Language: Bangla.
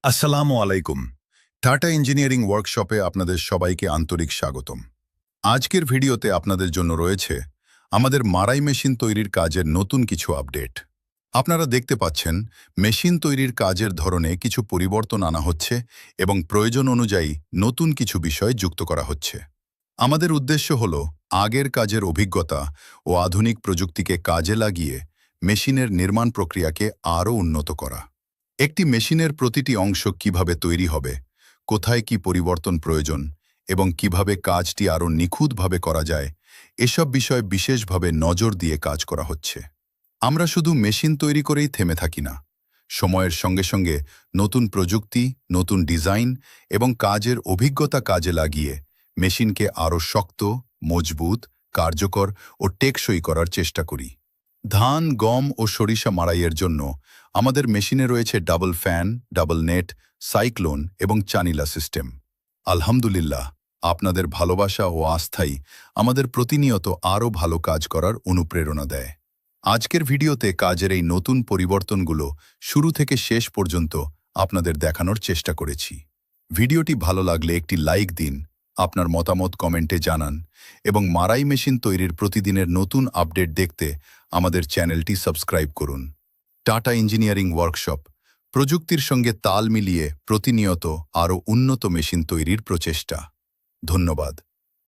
আসসালামু আলাইকুম। টাটা ইঞ্জিনিয়ারিং ওয়ার্কশপে আপনাদের সবাইকে আন্তরিক স্বাগতম। আজকের ভিডিওতে আপনাদের জন্য রয়েছে আমাদের মারাই মেশিন তৈরির কাজের নতুন কিছু আপডেট। আপনারা দেখতে পাচ্ছেন মেশিন তৈরির কাজের ধরনে কিছু পরিবর্তন আনা হচ্ছে এবং প্রয়োজন অনুযায়ী নতুন কিছু বিষয় যুক্ত করা হচ্ছে। আমাদের উদ্দেশ্য হল আগের কাজের অভিজ্ঞতা ও আধুনিক প্রযুক্তিকে কাজে লাগিয়ে মেশিনের নির্মাণ প্রক্রিয়াকে আরও উন্নত করা। একটি মেশিনের প্রতিটি অংশ কিভাবে তৈরি হবে, কোথায় কি পরিবর্তন প্রয়োজন এবং কিভাবে কাজটি আরও নিখুঁতভাবে করা যায়, এসব বিষয়ে বিশেষভাবে নজর দিয়ে কাজ করা হচ্ছে। আমরা শুধু মেশিন তৈরি করেই থেমে থাকি না। সময়ের সঙ্গে সঙ্গে নতুন প্রযুক্তি, নতুন ডিজাইন এবং কাজের অভিজ্ঞতা কাজে লাগিয়ে মেশিনকে আরও শক্ত, মজবুত, কার্যকর ও টেকসই করার চেষ্টা করি। ধান, গম ও সরিষা মাড়াইয়ের জন্য আমাদের মেশিনে রয়েছে double fan, double net, cyclone এবং চানিলা সিস্টেম। আলহামদুলিল্লাহ, আপনাদের ভালোবাসা ও আস্থাই আমাদের প্রতিনিয়ত আরও ভালো কাজ করার অনুপ্রেরণা দেয়। আজকের ভিডিওতে কাজের এই নতুন পরিবর্তনগুলো শুরু থেকে শেষ পর্যন্ত আপনাদের দেখানোর চেষ্টা করেছি। ভিডিওটি ভালো লাগলে একটি লাইক দিন, আপনার মতামত কমেন্টে জানান এবং মারাই মেশিন তৈরির প্রতিদিনের নতুন আপডেট দেখতে আমাদের চ্যানেলটি সাবস্ক্রাইব করুন। টাটা ইঞ্জিনিয়ারিং ওয়ার্কশপ, প্রযুক্তির সঙ্গে তাল মিলিয়ে প্রতিনিয়ত আরও উন্নত মেশিন তৈরির প্রচেষ্টা। ধন্যবাদ।